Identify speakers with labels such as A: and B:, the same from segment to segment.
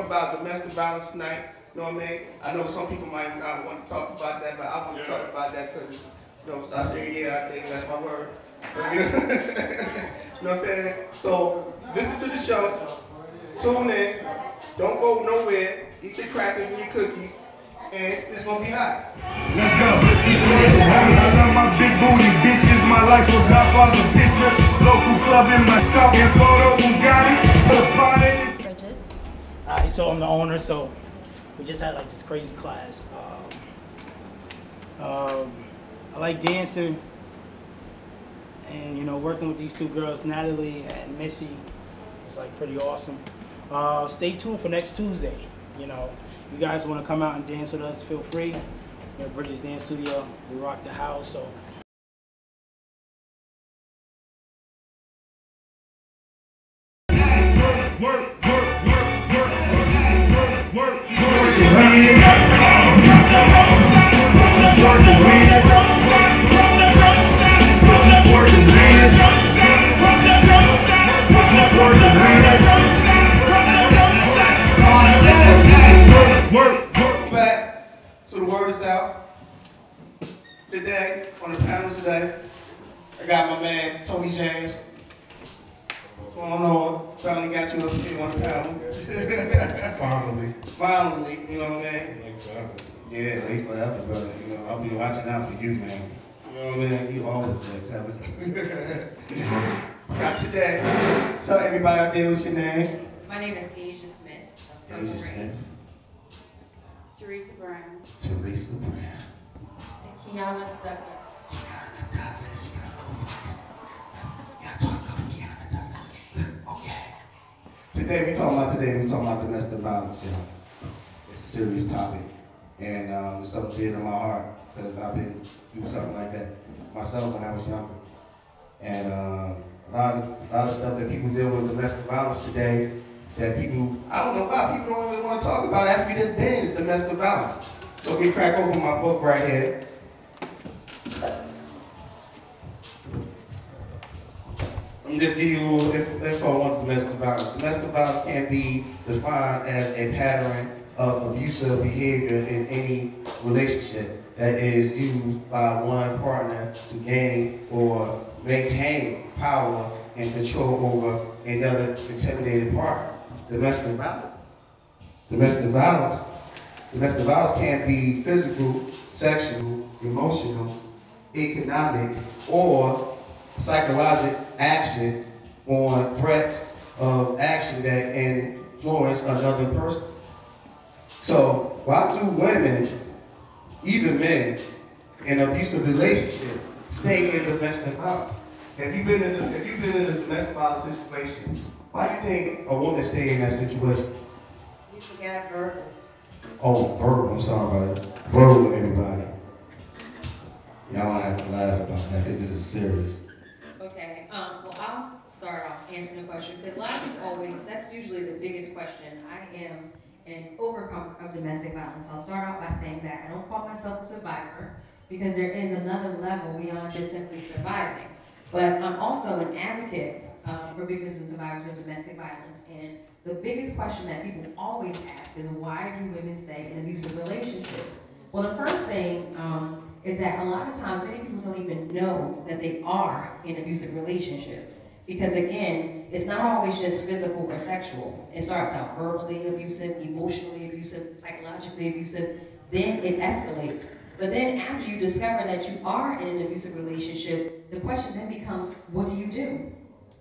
A: about domestic violence tonight. You know what I mean? I know some people might not want to talk about that, but I want to talk about that because, you know, I say I think that's my word. But, you know, you know what I'm saying? So listen to the show, tune in, don't go nowhere, eat your crackers and your cookies, and it's gonna be hot.
B: Let's go. I love my big booty bitches. My life was Godfather picture. Local club in my talking photo. Bugatti.
C: Bridges. Alright, so I'm the owner. So we just had like this crazy class. I like dancing, and you know, working with these two girls, Natalie and Missy, is like pretty awesome. Stay tuned for next Tuesday. You know, you guys want to come out and dance with us, feel free. We're at Bridges Dance Studio. We rock the house. So.
A: Back. So the word is out. Today, on the panel today, I got my man, Tony James. What's going on? Finally got you up here on the panel. Finally, you know what I mean?
D: Late forever.
A: Yeah, late forever, brother. You know, I'll be watching out for you, man. You know what I mean? You always late. Got today. Tell everybody out there what's your name.
E: My name is Asia Smith.
A: Asia Smith.
E: Theresa Brown.
A: Theresa Brown.
E: And Kiana Douglas.
A: Kiana Douglas. You gotta go first. Y'all talk about Kiana Douglas. Okay. Today we talking about domestic violence, y'all. It's a serious topic. And it's something dear to my heart because I've been doing something like that myself when I was younger. And a lot of stuff that people deal with domestic violence today that people, I don't know why, people don't really want to talk about after you just been in domestic violence. So let me crack over my book right here. Let me just give you a little info on domestic violence. Domestic violence can be defined as a pattern of abusive behavior in any relationship that is used by one partner to gain or maintain power and control over another intimidated partner. Domestic violence can be physical, sexual, emotional, economic, or psychological action on threats of action that influence another person. So why do women, even men, in an abusive relationship stay in domestic violence? If you've been in a domestic violence situation, why do you think a woman stay in that situation?
E: You forgot verbal.
A: Oh, verbal. I'm sorry about it. Verbal, everybody. Y'all don't have to laugh about that because this is serious.
E: Okay. Well, I'll start off answering the question because a lot of people always, that's usually the biggest question. I am an overcomer of domestic violence. So I'll start off by saying that I don't call myself a survivor because there is another level beyond just simply surviving. But I'm also an advocate for victims and survivors of domestic violence. And the biggest question that people always ask is why do women stay in abusive relationships? Well, the first thing is that a lot of times many people don't even know that they are in abusive relationships. Because again, it's not always just physical or sexual. It starts out verbally abusive, emotionally abusive, psychologically abusive, then it escalates. But then after you discover that you are in an abusive relationship, the question then becomes, what do you do?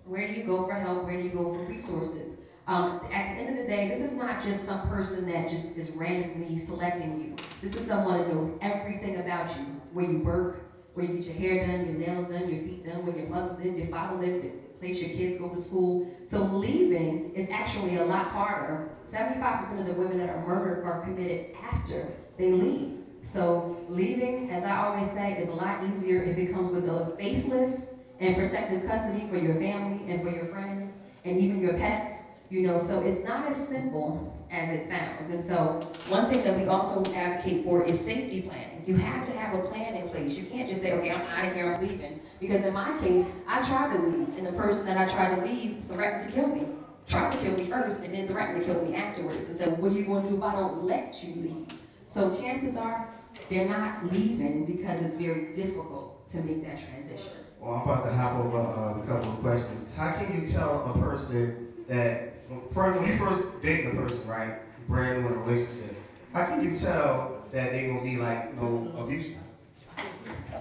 E: Where do you go for help? Where do you go for resources? At the end of the day, this is not just some person that just is randomly selecting you. This is someone that knows everything about you. Where you work, where you get your hair done, your nails done, your feet done, where your mother lived, your father lived, the place your kids go to school. So leaving is actually a lot harder. 75% of the women that are murdered are committed after they leave. So leaving, as I always say, is a lot easier if it comes with a facelift and protective custody for your family and for your friends and even your pets. You know, so it's not as simple as it sounds. And so one thing that we also advocate for is safety planning. You have to have a plan in place. You can't just say, okay, I'm out of here, I'm leaving. Because in my case, I tried to leave, and the person that I tried to leave threatened to kill me. tried to kill me first and then threatened to kill me afterwards and said, what are you going to do if I don't let you leave? So chances are they're not leaving because it's very difficult to make that transition.
A: Well, I'm about to hop over a couple of questions. How can you tell a person that, when you first date a person, right, brand new in a relationship, how can you tell that they gonna be like, abusive?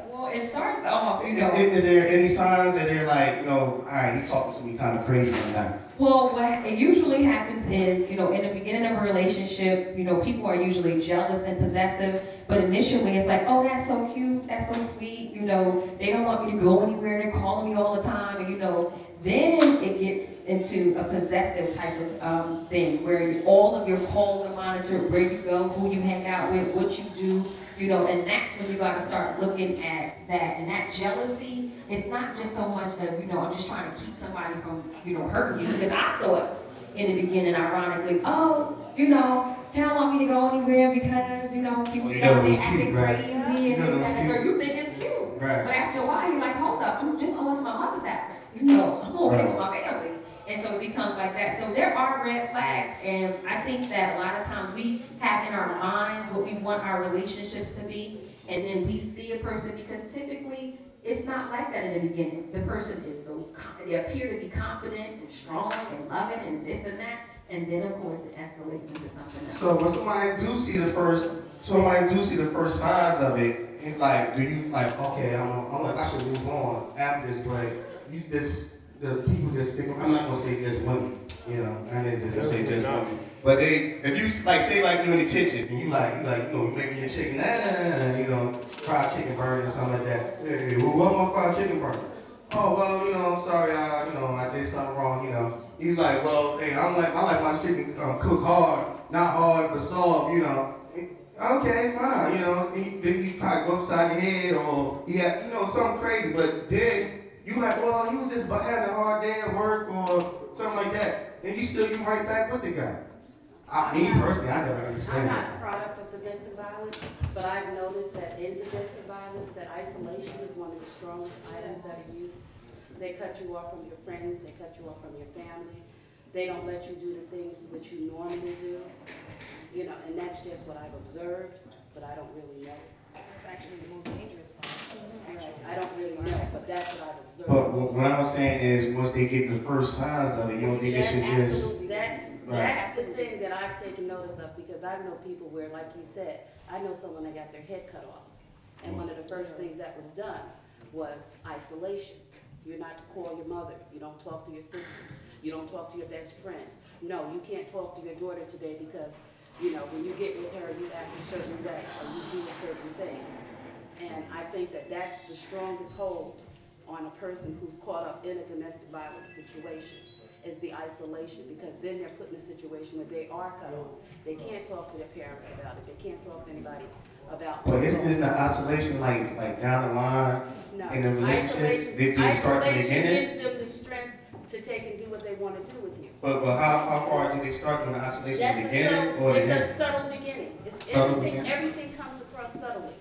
E: Well, it starts off,
A: Is there any signs that they're like, all right, he talking to me kind of crazy or not?
E: Well, what it usually happens is, in the beginning of a relationship, people are usually jealous and possessive, but initially it's like, oh, that's so cute, that's so sweet, they don't want me to go anywhere, they're calling me all the time, and then it gets into a possessive type of thing, where all of your calls are monitored, where you go, who you hang out with, what you do, and that's when you gotta start looking at that. And that jealousy, it's not just so much of, I'm just trying to keep somebody from, hurting you. Because I thought in the beginning, ironically, oh, they don't want me to go anywhere because, people get out there acting crazy and this, that, and the you think it's cute.
A: Right.
E: But after a while, you're like, hold up, I'm just almost my mother's house. I'm over there with my family. And so it becomes like that. So there are red flags, and I think that a lot of times we have in our minds what we want our relationships to be, and then we see a person, because typically it's not like that in the beginning. The person is they appear to be confident and strong and loving and this and that, and then of course it escalates into something else.
A: So when somebody do see the first signs of it, and like, do you like, okay, I should move on after this, but the people that stick, I'm not gonna say just women, I didn't just gonna say just women. But if you say you in the kitchen and you making your chicken, fried chicken burger or something like that. Hey, well, what my fried chicken burger? Oh well, I'm sorry, I did something wrong, He's like, well, hey, I like my chicken cooked hard, not hard but soft, Okay, fine, then you probably go upside your head or something crazy, but then you like, well, he was just having a hard day at work or something like that. And you right back with the guy. Me personally, I never understand that.
D: I'm not a product of domestic violence, but I've noticed that in domestic violence, that isolation is one of the strongest items that are used. They cut you off from your friends, they cut you off from your family. They don't let you do the things which you normally do. And that's just what I've observed, but I don't really know.
E: That's actually the most dangerous part.
D: I don't really know, but that's what I've observed.
A: But what I was saying is, once they get the first signs of it, you don't think it should just...
D: That's the thing that I've taken notice of, because I know people where, like you said, I know someone that got their head cut off. And one of the first things that was done was isolation. You're not to call your mother. You don't talk to your sisters. You don't talk to your best friends. No, you can't talk to your daughter today because, when you get with her, you act a certain way or you do a certain thing. And I think that that's the strongest hold on a person who's caught up in a domestic violence situation, is the isolation, because then they're put in a situation where they are cut off. They can't talk to their parents about it. They can't talk to anybody about it.
A: But isn't the isolation like down the line in the relationship? They do start in the beginning?
D: Isolation gives them the strength to take and do what they want to do with you.
A: But how far do they start doing the isolation in the beginning or the end?
D: It's a subtle beginning. It's everything. Everything comes across subtly.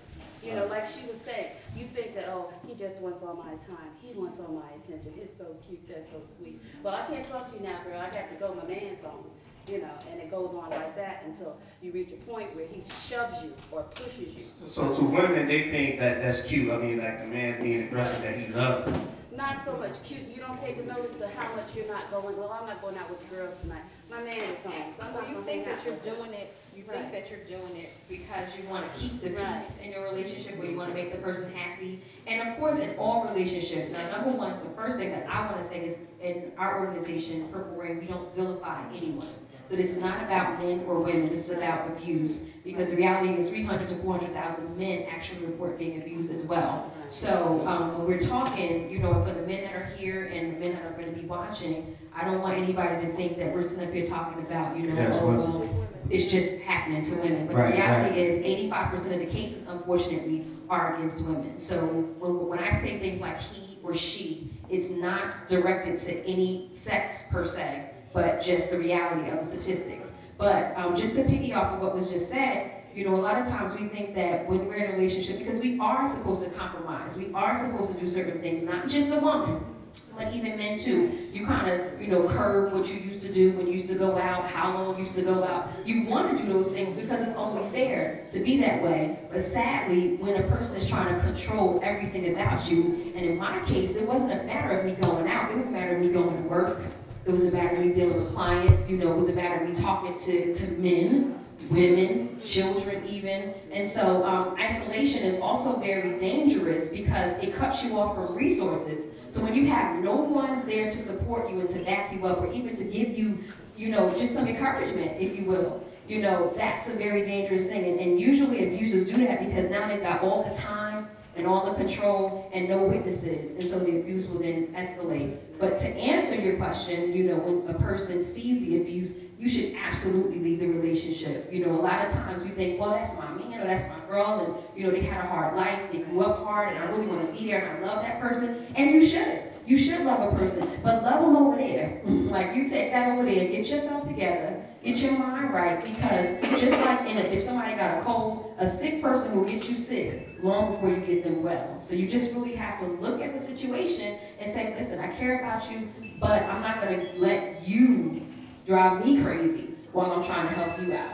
D: Like she was saying, you think that, oh, he just wants all my time. He wants all my attention. He's so cute. That's so sweet. Well, I can't talk to you now, girl. I got to go. My man's home. And it goes on like that until you reach a point where he shoves you or pushes you.
A: So to women, they think that that's cute. I mean, like the man being aggressive, that he loves them.
D: Not so much cute. You don't take a notice of how much you're not going, well, I'm not going out with the girls tonight. My man is home. So I'm not
E: you think that you're doing it, think that you're doing it because you want to keep the peace in your relationship, or you want to make the person happy. And of course, in all relationships, now number one, the first thing that I want to say is, in our organization, Purple Rain, we don't vilify anyone. So this is not about men or women, this is about abuse. Because the reality is 300 to 400,000 men actually report being abused as well. So when we're talking, for the men that are here and the men that are going to be watching, I don't want anybody to think that we're sitting up here talking about, it's just happening to women. But the reality is 85% of the cases, unfortunately, are against women. So when I say things like he or she, it's not directed to any sex per se, but just the reality of the statistics. But just to piggy off of what was just said, a lot of times we think that when we're in a relationship, because we are supposed to compromise, we are supposed to do certain things, not just the woman, But even men too, you kind of, you know, curb what you used to do when you used to go out, how long you used to go out. You want to do those things because it's only fair to be that way. But sadly, when a person is trying to control everything about you, and in my case, it wasn't a matter of me going out, it was a matter of me going to work. It was a matter of me dealing with clients, you know, it was a matter of me talking to men, women, children even. And so isolation is also very dangerous because it cuts you off from resources. So when you have no one there to support you and to back you up or even to give you, you know, just some encouragement, if you will, you know, that's a very dangerous thing. And usually abusers do that because now they've got all the time and all the control and no witnesses. And so the abuse will then escalate. But to answer your question, you know, when a person sees the abuse, you should absolutely leave the relationship. You know, a lot of times we think, well, that's my man or that's my girl, and, you know, they had a hard life, they grew up hard, and I really want to be there, and I love that person. And you should. You should love a person, but love them over there. Like, you take that over there, get yourself together, get your mind right, because just like if somebody got a cold, a sick person will get you sick long before you get them well. So you just really have to look at the situation and say, listen, I care about you, but I'm not going to let you drive me crazy while I'm trying to help you out.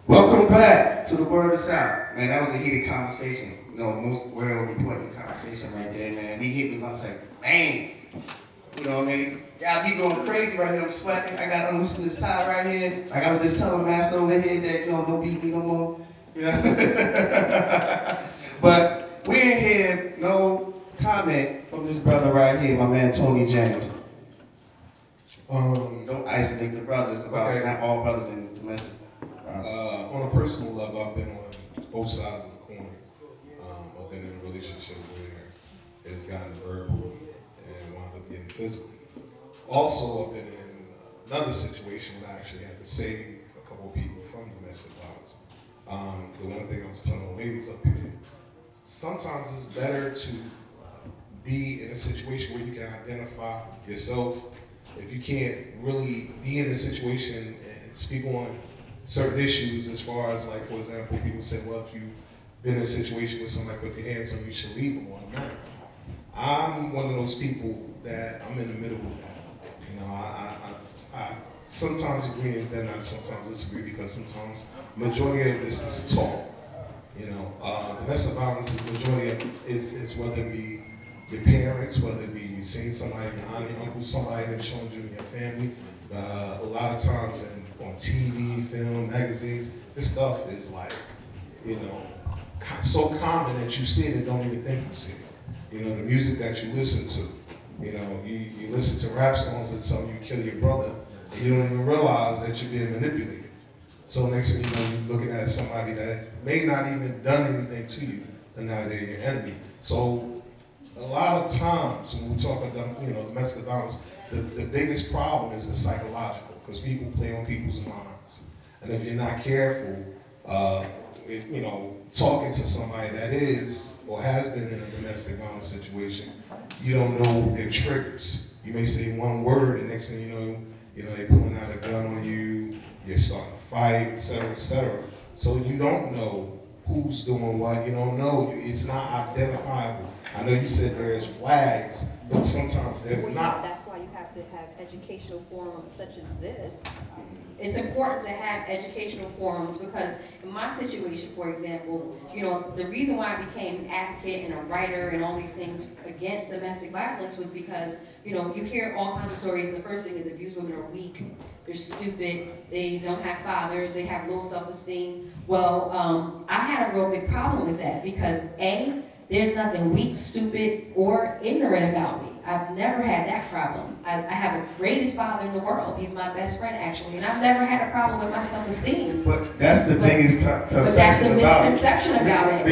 A: Welcome back to the Word is Out. Man, that was a heated conversation. You know, most real important conversation right there, man. We hit me, I was like, man. You know what I mean? Y'all be going crazy right here. I'm sweating. I got to unloosen this tie right here. Like, I was just telling Master over here that, you know, don't beat me no more. You know? But we ain't hear no comment from this brother right here, my man Tony James. Don't isolate the brothers about not all brothers in domestic.
F: On a personal level, I've been on both sides of the coin. I've been in a relationship where it's gotten verbal and wound up getting physical. Also, I've been in another situation where I actually had to save a couple of people from domestic violence. The one thing I was telling the ladies up here, sometimes it's better to be in a situation where you can identify yourself. If you can't really be in a situation and speak on certain issues, as far as, like, for example, people say, well, if you've been in a situation where somebody put their hands on you, you should leave them automatically. I'm one of those people that I'm in the middle with that. You know, I sometimes agree and then I sometimes disagree, because sometimes majority of this is talk. You know, domestic violence is majority of is whether it be your parents, whether it be you seeing somebody, your aunt, your uncle, somebody that shown you in your family. A lot of times on TV, film, magazines, this stuff is like, you know, so common that you see it and don't even think you see it. You know, the music that you listen to, you know, you listen to rap songs that tell you kill your brother, and you don't even realize that you're being manipulated. So next thing you know, you're looking at somebody that may not even done anything to you, and now they're your enemy. So a lot of times when we talk about, you know, domestic violence, the biggest problem is the psychological, because people play on people's minds. And if you're not careful, you know, talking to somebody that is or has been in a domestic violence situation, you don't know their triggers. You may say one word, and next thing you know, they're pulling out a gun on you, you're starting to fight, et cetera, et cetera. So you don't know who's doing what, you don't know, it's not identifiable. I know you said there's flags, but sometimes there's not.
E: That's why you have to have educational forums such as this. It's important to have educational forums because in my situation, for example, you know, the reason why I became an advocate and a writer and all these things against domestic violence was because, you know, you hear all kinds of stories. The first thing is abused women are weak, they're stupid, they don't have fathers, they have low self-esteem. Well, I had a real big problem with that because A, there's nothing weak, stupid, or ignorant about me. I've never had that problem. I have the greatest father in the world. He's my best friend, actually, and I've never had a problem with my self-esteem.
A: But that's the biggest
E: But that's the misconception about it.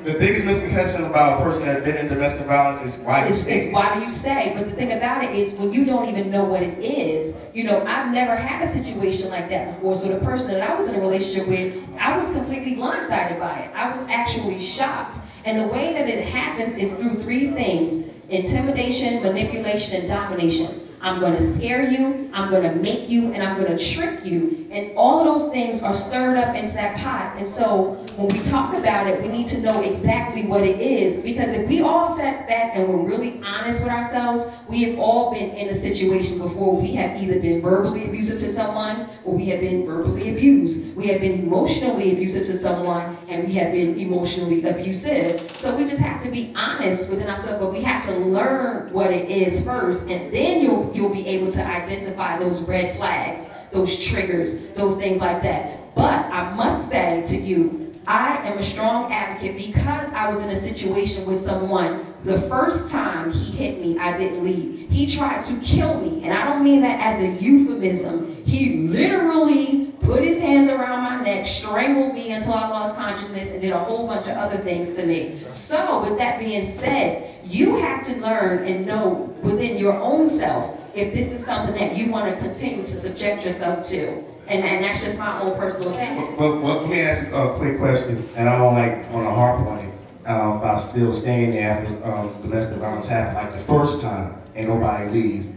A: The biggest misconception about a person that's been in domestic violence is why you stay.
E: Why do you stay? But the thing about it is when you don't even know what it is, you know, I've never had a situation like that before. So the person that I was in a relationship with, I was completely blindsided by it. I was actually shocked. And the way that it happens is through three things: intimidation, manipulation, and domination. I'm going to scare you, I'm going to make you, and I'm going to trick you. And all of those things are stirred up into that pot. And so when we talk about it, we need to know exactly what it is. Because if we all sat back and were really honest with ourselves, we have all been in a situation before where we have either been verbally abusive to someone, or we have been verbally abused. We have been emotionally abusive to someone, and we have been emotionally abusive. So we just have to be honest within ourselves, but we have to learn what it is first, and then you'll be able to identify those red flags, those triggers, those things like that. But I must say to you, I am a strong advocate because I was in a situation with someone. The first time he hit me, I didn't leave. He tried to kill me, and I don't mean that as a euphemism. He literally put his hands around my neck, strangled me until I lost consciousness, and did a whole bunch of other things to me. So with that being said, you have to learn and know within your own self if this is something that you want to continue to subject yourself to. And that's just my own personal opinion.
A: Well, let me ask you a quick question, and I don't want to harp on it, about still staying there after domestic violence happened, like the first time, and nobody leaves.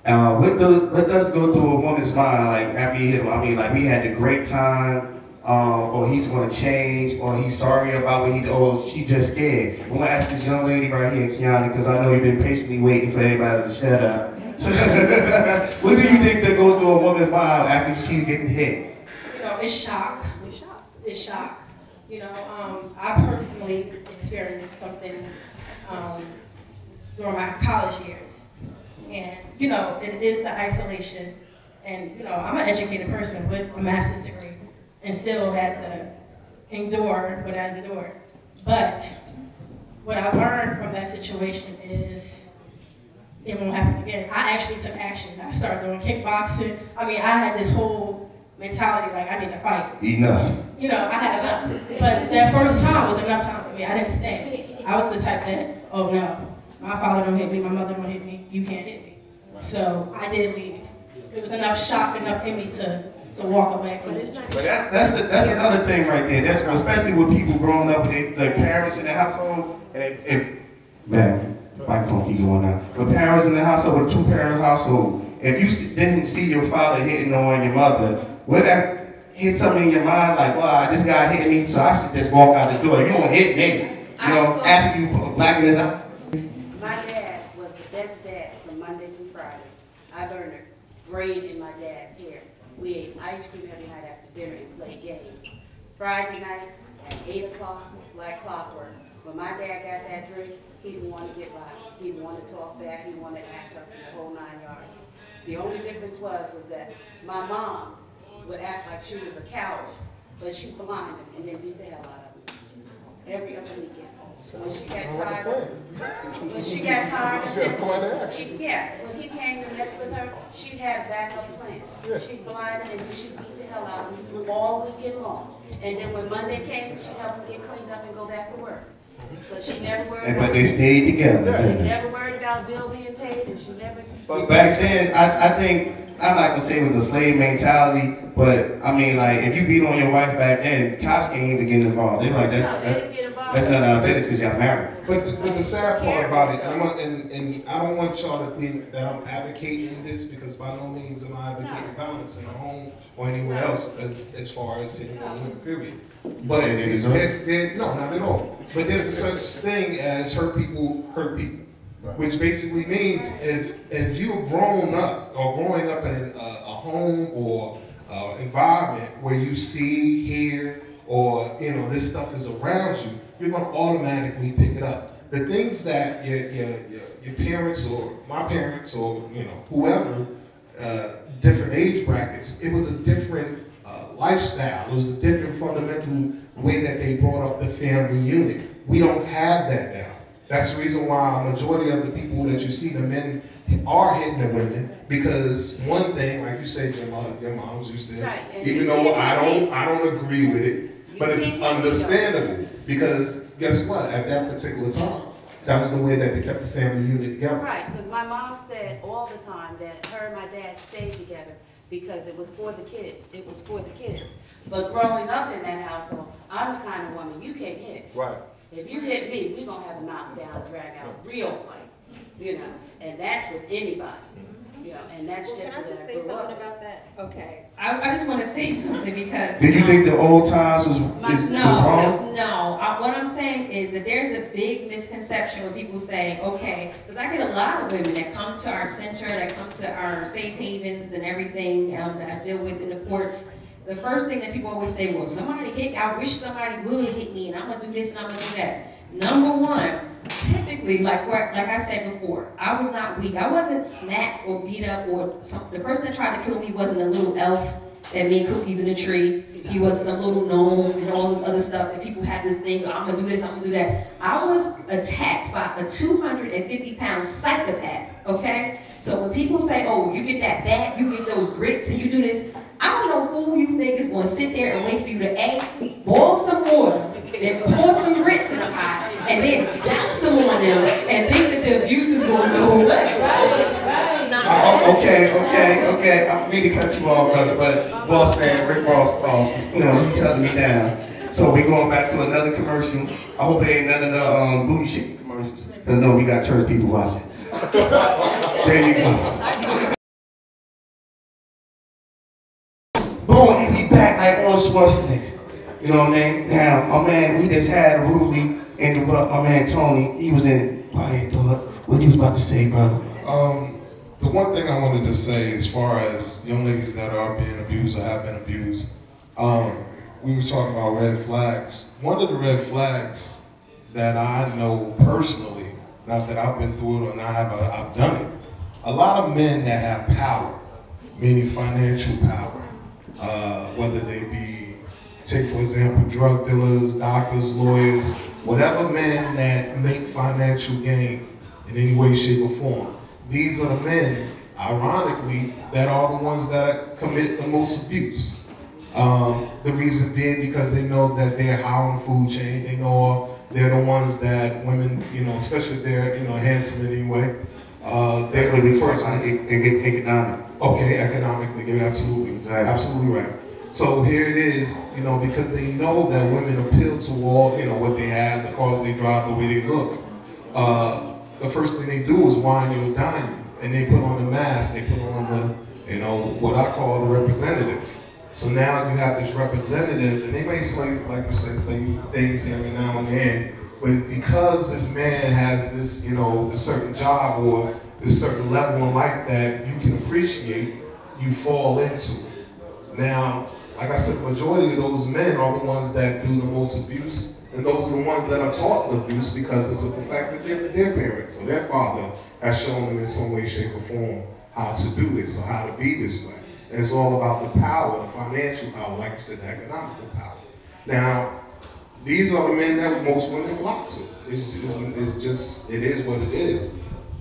A: What does go through a woman's mind, like after you hit him? I mean, like we had a great time, or he's going to change, or he's sorry about what he did, or she's just scared. I'm going to ask this young lady right here, Kiana, because I know you've been patiently waiting for everybody to shut up. What do you think that goes through a woman's mind after she's getting hit?
G: You know, it's shock. It's shock. You know, I personally experienced something during my college years. And, you know, it is the isolation. And, you know, I'm an educated person with a master's degree and still had to endure what I endured. But what I learned from that situation is it won't happen again. I actually took action. I started doing kickboxing. I mean, I had this whole mentality like I need to fight.
A: Enough.
G: You know, I had enough. But that first time was enough time for me. I didn't stay. I was the type that, oh no, my father don't hit me, my mother don't hit me, you can't hit me. So I did leave. It was enough shock, enough in me to walk away from this situation.
A: But that's another thing right there. That's especially with people growing up with their parents in the household. And man, microphone keep going now. With parents in the household, with a two-parent household, if you didn't see your father hitting on your mother, would that hit something in your mind like, wow, this guy hit me, so I should just walk out the door? You don't hit me. You know, after you blacken his eye.
D: My dad was the best dad from Monday through Friday. I learned a grade in my dad's hair. We ate ice cream every night after dinner and played games. Friday night at 8 o'clock, like clockwork. When my dad got that drink, he didn't want to get by. He didn't want to talk back. He didn't want to act up in the whole 9 yards. The only difference was that my mom would act like she was a coward, but she blinded him and then beat the hell out of him every other weekend. When she got tired, when he came to mess with her, she had a backup plan. She blinded and she beat the hell out of him all weekend long. And then when Monday came, she helped him get cleaned up and go back to work. But she never worried about.
A: But they stayed together.
D: She never worried about bill being paid, and she never.
A: But back then, I think, I'm not gonna say it was a slave mentality, but I mean, like, if you beat on your wife back then, cops can't even get involved. They're like, that's not our business because y'all married.
F: But the sad part about it, and I don't want y'all to think that I'm advocating this, because by no means am I advocating violence in the home or anywhere else as far as in the period. But no, not at all. But there's a such thing as hurt people, which basically means if you're growing up in a home or environment where you see, hear, or this stuff is around you, you're going to automatically pick it up. The things that your parents or my parents or whoever, different age brackets, it was a different lifestyle. It was a different fundamental way that they brought up the family unit. We don't have that now. That's the reason why a majority of the people that you see, the men, are hitting the women, because one thing, like you said, your moms used to,
D: Right.
F: even though I don't agree with it, but it's understandable, because guess what? At that particular time, that was the way that they kept the family unit together.
D: Right, because my mom said all the time that her and my dad stayed together because it was for the kids. It was for the kids. But growing up in that household, I'm the kind of woman you can't hit.
F: Right.
D: If you hit me, we're going to have a knockdown, drag out, real fight, you know, and that's with anybody, you know, and that's just
E: Can I
D: what
E: just
D: I
E: say
D: grew
E: something
D: up.
E: about that? Okay. I just want to say something because.
A: Do you think the old times was wrong?
E: No. What I'm saying is that there's a big misconception when people say, okay, because I get a lot of women that come to our center, that come to our safe havens and everything that I deal with in the courts. The first thing that people always say, well, somebody hit, I wish somebody would hit me, and I'm going to do this and I'm going to do that. Number one, typically, like I said before, I was not weak. I wasn't smacked or beat up, or the person that tried to kill me wasn't a little elf that made cookies in a tree. He wasn't some little gnome and all this other stuff that people had this thing, I'm going to do this, I'm going to do that. I was attacked by a 250-pound psychopath, okay? So when people say, oh, you get that bat, you get those grits, and you do this, I don't know who you think is going to sit there and wait for you to A, boil some water, then pour some grits in a pot, and then douse some on them, and think that the abuse is going to go away.
A: Okay. I don't mean to cut you off, brother, but boss man, Rick Ross, you know, he's telling me down. So we going back to another commercial. I hope it ain't none of the booty shaking commercials, because no, we got church people watching. There you go. Boom, and we back like Arnold Schwarzenegger. You know what I mean? Now, my man, we just had rudely interrupt my man Tony. He was in quiet thought. What you was about to say, brother?
F: The one thing I wanted to say, as far as young ladies that are being abused or have been abused, we were talking about red flags. One of the red flags that I know personally, not that I've been through it or I've done it, a lot of men that have power, meaning financial power, whether they be, take for example, drug dealers, doctors, lawyers, whatever men that make financial gain in any way, shape, or form. These are the men, ironically, that are the ones that commit the most abuse. The reason being because they know that they're high on the food chain. They know they're the ones that women, you know, especially if they're, you know, handsome in any way. They're going to be first on economic. Okay, economically, you're absolutely, absolutely right. So here it is, you know, because they know that women appeal to all, you know, what they have, the cars they drive, the way they look. The first thing they do is wine you and dine you, and they put on the mask, they put on the, you know, what I call the representative. So now you have this representative, and they may say, like you said, say things every now and then, but because this man has this, you know, this certain job or this certain level in life that you can appreciate, you fall into it. Now, like I said, the majority of those men are the ones that do the most abuse. And those are the ones that are taught the abuse because it's of the fact that their parents or their father has shown them in some way, shape, or form how to do this or how to be this way. And it's all about the power, the financial power, like you said, the economical power. Now, these are the men that most women flock to. It's just, it is what it is.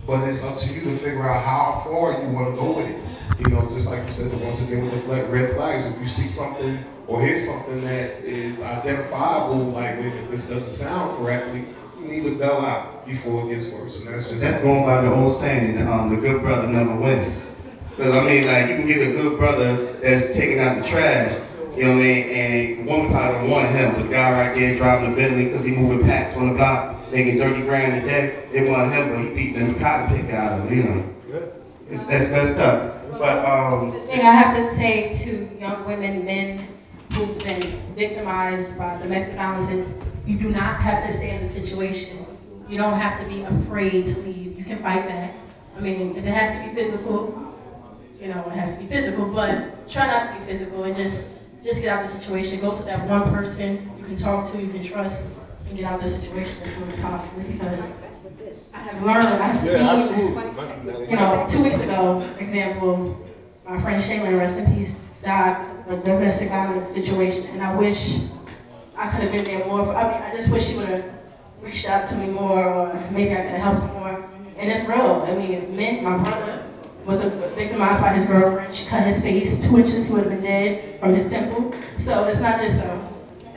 F: But it's up to you to figure out how far you want to go with it. You know, just like you said, once again with the red flags, if you see something or hear something that is identifiable, like if this doesn't sound correctly, you need to bail out before it gets worse. And that's
A: going by the old saying, the good brother never wins. Because I mean, like, you can get a good brother that's taking out the trash, you know what I mean, and the woman probably don't want him. The guy right there driving a Bentley because he moving packs on the block, making 30 grand a day, they want him, but he beat them cotton pick out of it, you know. That's messed up. But
G: the thing I have to say to young women, men who's been victimized by domestic violence is you do not have to stay in the situation. You don't have to be afraid to leave. You can fight back. I mean, if it has to be physical, you know, it has to be physical, but try not to be physical and just get out of the situation. Go to that one person you can talk to, you can trust, and get out of the situation as soon as possible, because I have learned, I have seen, you know, 2 weeks ago, example, my friend Shaylin, rest in peace, died of a domestic violence situation, and I wish I could have been there more. I mean, I just wish she would have reached out to me more, or maybe I could have helped him more. And it's real. I mean, my brother was victimized by his girlfriend. She cut his face 2 inches, he would have been dead from his temple. So it's not just a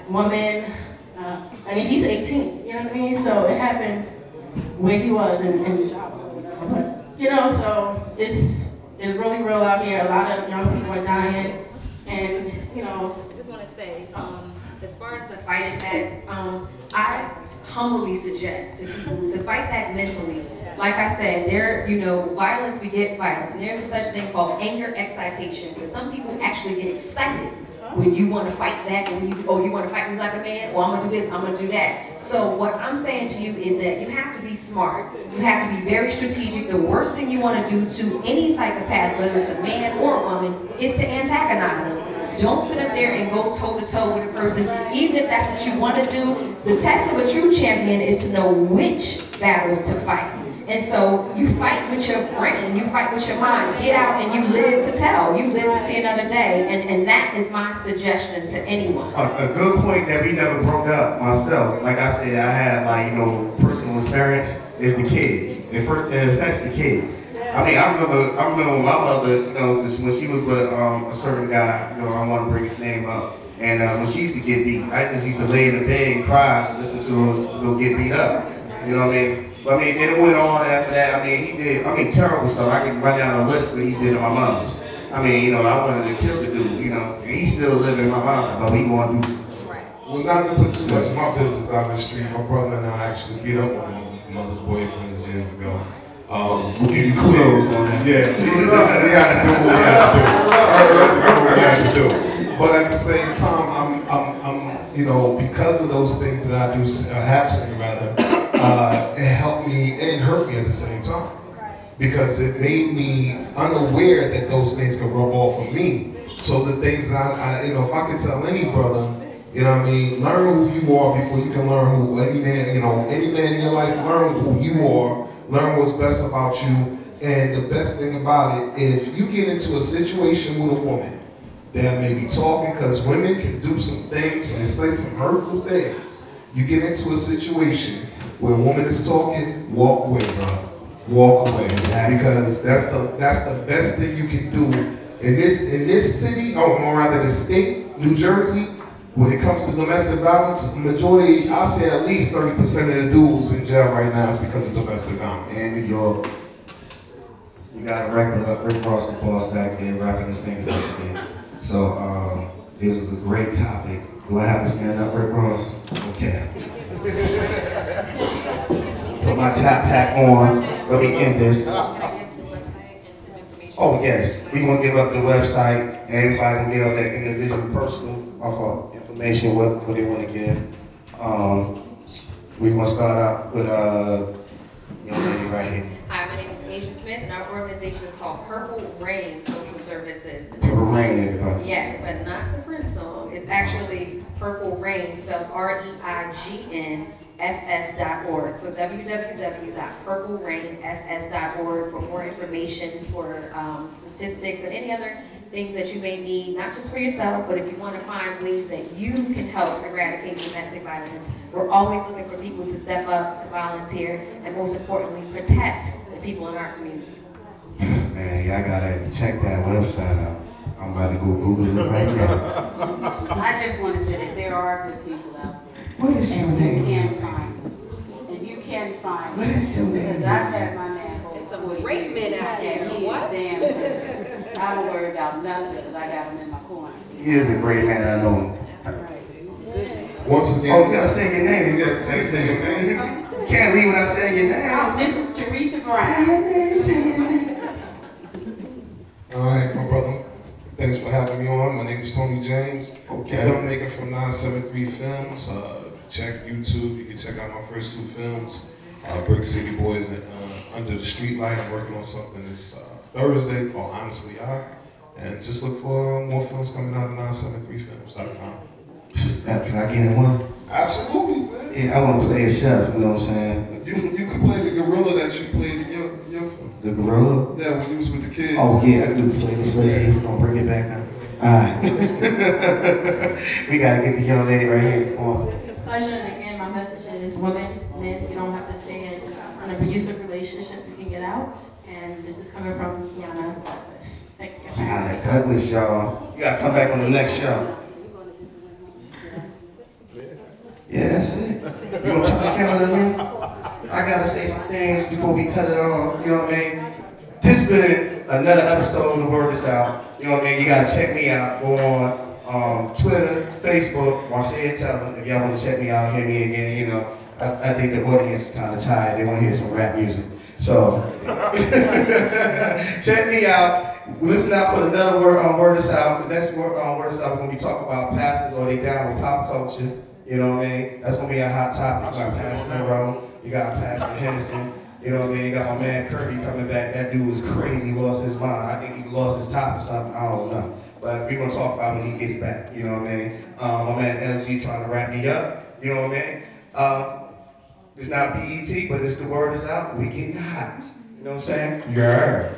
G: woman. I mean, he's 18, you know what I mean? So it happened where he was, but, you know, so it's really real out here. A lot of young people are dying, and, you know.
E: I just want to say, as far as the fighting back, I humbly suggest to people to fight back mentally. Like I said, violence begets violence, and there's a such thing called anger excitation, where some people actually get excited when you want to fight back, or you want to fight me like a man, or I'm going to do this, I'm going to do that. So what I'm saying to you is that you have to be smart. You have to be very strategic. The worst thing you want to do to any psychopath, whether it's a man or a woman, is to antagonize them. Don't sit up there and go toe-to-toe with a person, even if that's what you want to do. The test of a true champion is to know which battles to fight. And so you fight with your brain, you fight with your mind. Get out and you live to tell. You live to see another day. And that is my suggestion to anyone.
A: A good point that we never broke up myself. Like I said, I have personal experience is the kids. It affects the kids. I mean, I remember when my mother, when she was with a certain guy, I don't want to bring his name up. And when she used to get beat, I just used to lay in the bed and cry and listen to her get beat up. You know what I mean? But I mean, then it went on after that. I mean, he did, terrible stuff. I can run down a list what he did to my mom's. I mean, I wanted to kill the dude, and he's still living in my mind, but we going to do.
F: Well, not to put too much of my business out in the street, my brother and I actually beat up on my mother's boyfriends years ago.
A: We'll give you kudos on that.
F: Yeah, we had to do what we had to do. But at the same time, I'm because of those things that I do, have seen rather, it helped me and hurt me at the same time. Because it made me unaware that those things could rub off on me. So the things that if I could tell any brother, learn who you are before you can learn who any man, any man in your life, learn who you are, learn what's best about you. And the best thing about it, if you get into a situation with a woman that may be talking, because women can do some things and say some hurtful things. You get into a situation where a woman is talking, walk away, bro. Walk away, because that's the best thing you can do in this city, or more rather the state, New Jersey. When it comes to domestic violence, majority, I'll say at least 30% of the dudes in jail right now is because of domestic violence.
A: And New York, we got a record up. Rick Ross and boss back there rapping his things up again. So this was a great topic. Do I have to stand up, Rick Ross? Okay. Put my top hat on. Let me end this.
E: Can I give the website and some information?
A: Oh yes, we gonna give up the website, and everybody gonna give up that individual personal information what they want to give. We're gonna start out with young lady right here.
E: Hi, my name is Asia Smith, and our organization is called Purple Rain Social Services.
A: Purple Rain, everybody.
E: Yes, but not the Prince song. It's actually Purple Rain, spelled R.E.I.G.N. ss.org. So www.purplerainnss.org for more information, for statistics and any other things that you may need, not just for yourself, but if you want to find ways that you can help eradicate domestic violence. We're always looking for people to step up, to volunteer, and most importantly, protect the people in our community.
A: Man, y'all gotta check that website out. I'm about to go Google it right now.
D: I just want to say that there are good people out there.
A: What is your name?
D: You can find.
A: What is your name?
D: Because I've had my man for
E: There's some
D: 40
E: great
D: years.
E: men out there.
D: He
E: What?
D: is damn good. I don't worry about nothing because I got him in my corner.
A: He is a great man, I know him.
F: Once again,
A: Oh, you gotta say your name. You gotta say your name. You can't leave without saying your name.
D: Oh, Mrs. Theresa
A: Say
D: Brown.
A: your name, say your name.
F: all right, my brother. Thanks for having me on. My name is Tony James.
A: Okay.
F: Filmmaker from 973 Films. Check YouTube. You can check out my first 2 films. Brick City Boys and Under the Streetlight. I'm working on something this Thursday called Honestly I. And just look for more films coming out of 973films.com.
A: Can I get in one?
F: Absolutely, man.
A: Yeah, I want to play a chef, you know what I'm saying?
F: You could play the gorilla that you played in your film.
A: The gorilla?
F: Yeah, when you was with the kids.
A: Oh yeah, I can do the Flavor Flav. We're gonna bring it back now. Alright. We gotta get the young lady right here. Come on.
G: It's a pleasure, and again, my message is women, men, you don't have to stay in an abusive relationship, you can get out. And this is coming from Kiana Douglas. Thank you.
A: Kiana Douglas, y'all. You gotta come back on the next show. Yeah, that's it. You gonna turn the camera to me? I gotta say some things before we cut it off. You know what I mean? This been another episode of The Word Is Out. You know what I mean? You gotta check me out. Go on Twitter, Facebook, Marsaya Taylor. If y'all wanna check me out, hear me again, you know. I think the audience is kind of tired. They wanna hear some rap music. So, check me out. Listen out for another Word Is Out. The next Word Is Out, we're gonna be talking about pastors. Are they down with pop culture? You know what I mean? That's gonna be a hot topic. You got Pastor Monroe, you got Pastor Henderson, you know what I mean? You got my man Kirby coming back. That dude was crazy, he lost his mind. I think he lost his top or something, I don't know. But we're gonna talk about when he gets back, you know what I mean? My man LG trying to wrap me up, you know what I mean? It's not BET, but it's The Word Is Out. We getting hot. You know what I'm saying? Yeah.